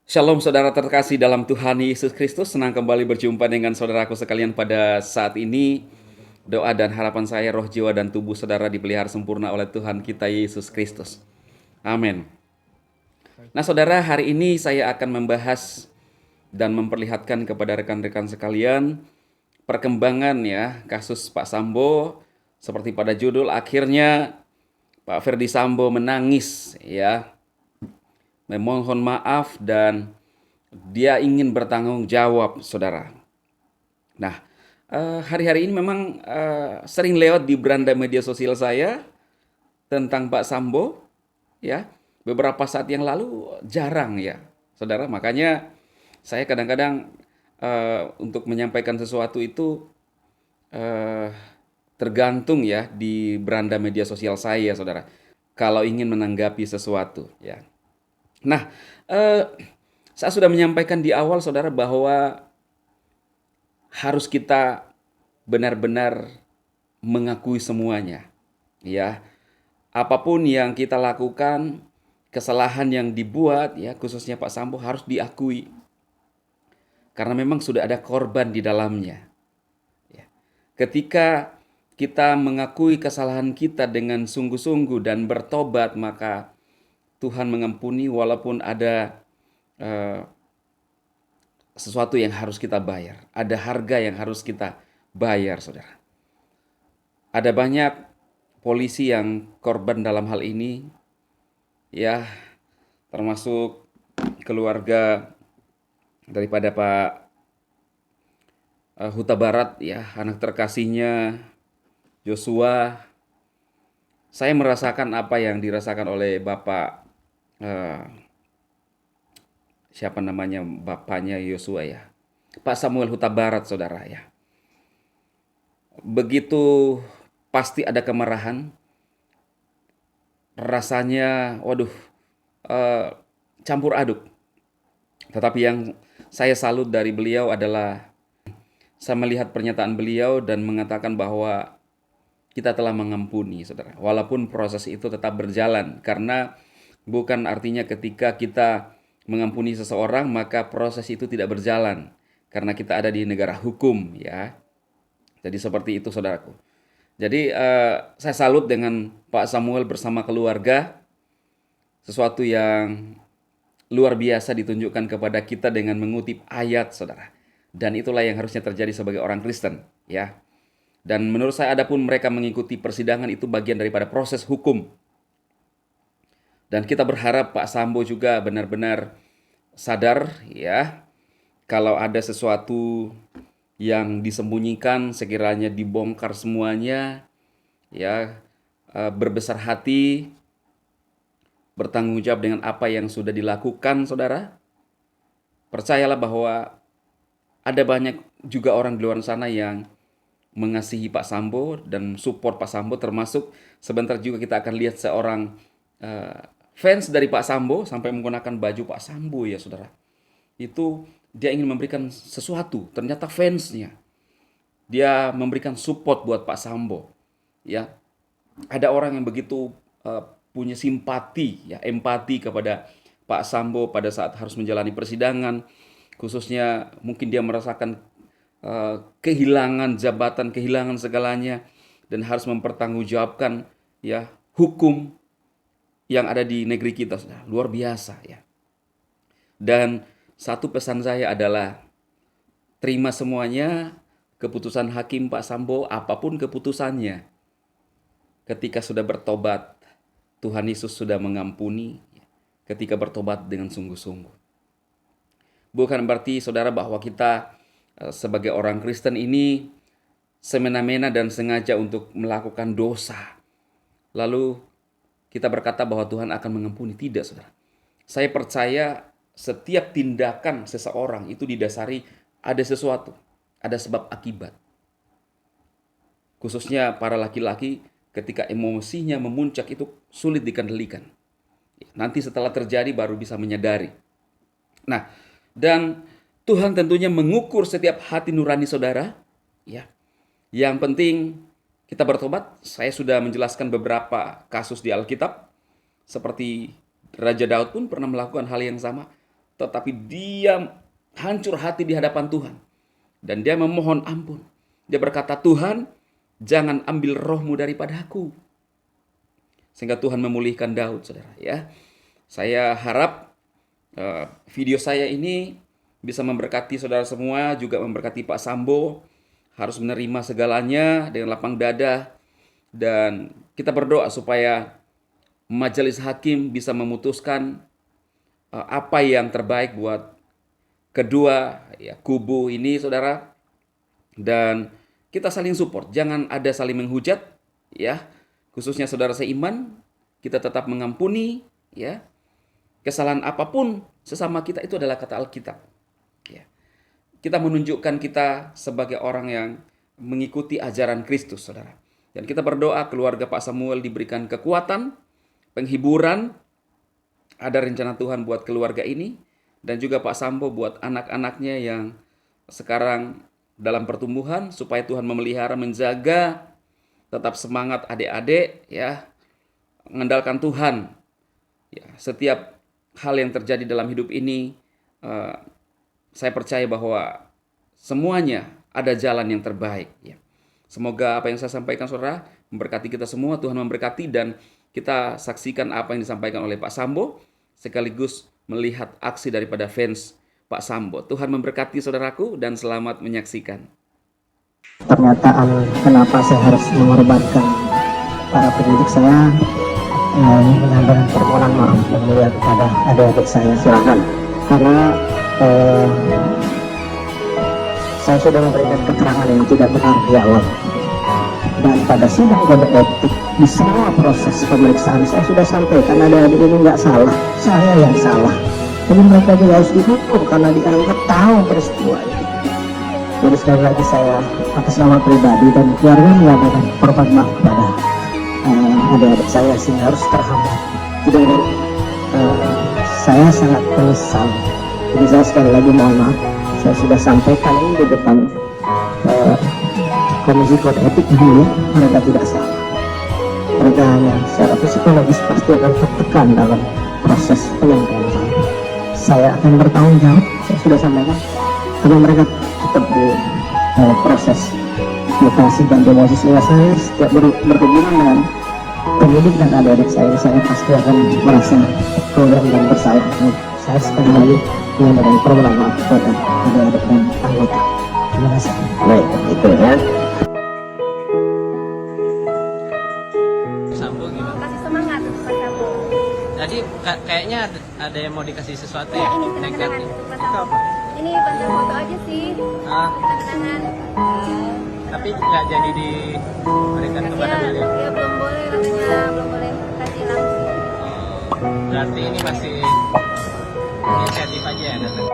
Shalom saudara terkasih dalam Tuhan Yesus Kristus, senang kembali berjumpa dengan saudaraku sekalian pada saat ini. Doa dan harapan saya roh jiwa dan tubuh saudara dipelihara sempurna oleh Tuhan kita Yesus Kristus. Amin. Nah saudara, hari ini saya akan membahas dan memperlihatkan kepada rekan-rekan sekalian perkembangan ya kasus Pak Sambo. Seperti pada judul, akhirnya Pak Ferdi Sambo menangis ya, memohon maaf dan dia ingin bertanggung jawab, saudara. Nah, hari-hari ini memang sering lewat di beranda media sosial saya tentang Pak Sambo, ya. Beberapa saat yang lalu jarang ya, saudara. Makanya saya kadang-kadang untuk menyampaikan sesuatu itu eh, tergantung ya di beranda media sosial saya, saudara. Kalau ingin menanggapi sesuatu, ya. Nah, eh, saya sudah menyampaikan di awal, saudara, bahwa harus kita benar-benar mengakui semuanya. Ya, apapun yang kita lakukan, kesalahan yang dibuat, ya khususnya Pak Sambo harus diakui. Karena memang sudah ada korban di dalamnya. Ya. Ketika kita mengakui kesalahan kita dengan sungguh-sungguh dan bertobat, maka Tuhan mengampuni walaupun ada eh, sesuatu yang harus kita bayar. Ada harga yang harus kita bayar, saudara. Ada banyak polisi yang korban dalam hal ini, ya, termasuk keluarga daripada Pak Huta Barat, ya, anak terkasihnya Joshua. Saya merasakan apa yang dirasakan oleh Bapak, eh, siapa namanya, bapaknya Yosua ya, Pak Samuel Huta Barat, saudara ya. Begitu pasti ada kemarahan, rasanya, waduh, eh, campur aduk. Tetapi yang saya salut dari beliau adalah saya melihat pernyataan beliau dan mengatakan bahwa kita telah mengampuni, saudara. Walaupun proses itu tetap berjalan, karena bukan artinya ketika kita mengampuni seseorang maka proses itu tidak berjalan, karena kita ada di negara hukum, ya. Jadi seperti itu, saudaraku. Jadi saya salut dengan Pak Samuel bersama keluarga, sesuatu yang luar biasa ditunjukkan kepada kita dengan mengutip ayat, saudara. Dan itulah yang harusnya terjadi sebagai orang Kristen, ya. Dan menurut saya adapun mereka mengikuti persidangan itu bagian daripada proses hukum. Dan kita berharap Pak Sambo juga benar-benar sadar ya, kalau ada sesuatu yang disembunyikan sekiranya dibongkar semuanya, ya, berbesar hati, bertanggung jawab dengan apa yang sudah dilakukan, saudara. Percayalah bahwa ada banyak juga orang di luar sana yang mengasihi Pak Sambo dan support Pak Sambo, termasuk sebentar juga kita akan lihat seorang eh, fans dari Pak Sambo sampai menggunakan baju Pak Sambo ya, saudara. Itu dia ingin memberikan sesuatu, ternyata fansnya. Dia memberikan support buat Pak Sambo. Ya, ada orang yang begitu eh, punya simpati, ya, empati kepada Pak Sambo pada saat harus menjalani persidangan, khususnya mungkin dia merasakan kehilangan jabatan, kehilangan segalanya, dan harus mempertanggungjawabkan ya hukum yang ada di negeri kita. Luar biasa ya. Dan satu pesan saya adalah terima semuanya keputusan hakim Pak Sambo, apapun keputusannya. Ketika sudah bertobat, Tuhan Yesus sudah mengampuni ketika bertobat dengan sungguh-sungguh. Bukan berarti saudara bahwa kita sebagai orang Kristen ini semena-mena dan sengaja untuk melakukan dosa. Lalu kita berkata bahwa Tuhan akan mengampuni. Tidak, saudara. Saya percaya setiap tindakan seseorang itu didasari ada sesuatu, ada sebab akibat. Khususnya para laki-laki ketika emosinya memuncak itu sulit dikendalikan. Nanti setelah terjadi baru bisa menyadari. Nah, dan Tuhan tentunya mengukur setiap hati nurani saudara, ya. Yang penting kita bertobat. Saya sudah menjelaskan beberapa kasus di Alkitab, seperti Raja Daud pun pernah melakukan hal yang sama. tetapi dia hancur hati di hadapan Tuhan. Dan dia memohon ampun. Dia berkata, Tuhan, jangan ambil rohmu daripada aku. Sehingga Tuhan memulihkan Daud, saudara. Ya, saya harap video saya ini bisa memberkati saudara semua, juga memberkati Pak Sambo. Harus menerima segalanya dengan lapang dada. Dan kita berdoa supaya majelis hakim bisa memutuskan apa yang terbaik buat kedua kubu ini, saudara. Dan kita saling support, jangan ada saling menghujat, ya. Khususnya saudara seiman, kita tetap mengampuni, ya. Kesalahan apapun sesama kita itu adalah kata Alkitab. Ya. Kita menunjukkan kita sebagai orang yang mengikuti ajaran Kristus, saudara. Dan kita berdoa keluarga Pak Samuel diberikan kekuatan, penghiburan, ada rencana Tuhan buat keluarga ini, dan juga Pak Sambo buat anak-anaknya yang sekarang dalam pertumbuhan, supaya Tuhan memelihara, menjaga, tetap semangat adik-adik, ya, mengandalkan Tuhan. Ya, setiap hal yang terjadi dalam hidup ini, saya percaya bahwa semuanya ada jalan yang terbaik. Ya. Semoga apa yang saya sampaikan, saudara, memberkati kita semua. Tuhan memberkati, dan kita saksikan apa yang disampaikan oleh Pak Sambo, sekaligus melihat aksi daripada fans Pak Sambo. Tuhan memberkati saudaraku, dan selamat menyaksikan. Pernyataan kenapa saya harus mengorbankan para pendidik saya, menyampaikan permohonan maaf yang mulia kepada adik-adik saya, silakan. Karena saya sudah memberikan keterangan yang tidak benar di awal, dan pada sidang kode etik di semua proses pemeriksaan saya sudah sampaikan adik-adik ini nggak salah, saya yang salah. Jadi mereka juga harus dihukum karena dianggap tahu peristiwa ini. Jadi sekali lagi saya atas nama pribadi dan keluarga menyampaikan permohonan maaf kepada adik-adik saya sehingga harus terhambat. Jadi saya sangat menyesal. Jadi saya sekali lagi mohon maaf. Saya sudah sampaikan ini di depan Komisi Kode Etik dulu, mereka tidak salah. Mereka hanya secara psikologis pasti akan tertekan dalam proses penyampaian saya. Saya akan bertanggung jawab, saya sudah sampaikan, tapi mereka tetap di proses mutasi dan demosi, sehingga saya setiap berhubungan dengan pendidik dan adik-adik saya pasti akan merasa keluar dan bersalah. Saya sekali lagi menyampaikan permohonan maaf kepada adik-adik dan anggota. Terima kasih. Baik, itu ya. Sambo gitu. Kasih semangat Pak Sambo. Tadi kayaknya ada yang mau dikasih sesuatu ya? Ini kenang-kenangan Negatif. Pak Itu Sambo. apa? Ini bantuan foto aja sih. Ah, Kenang-kenangan. tapi nggak jadi diberikan kepada beliau. Ya belum boleh, katanya belum boleh kasih langsung. Berarti ini masih inisiatif aja ya datang.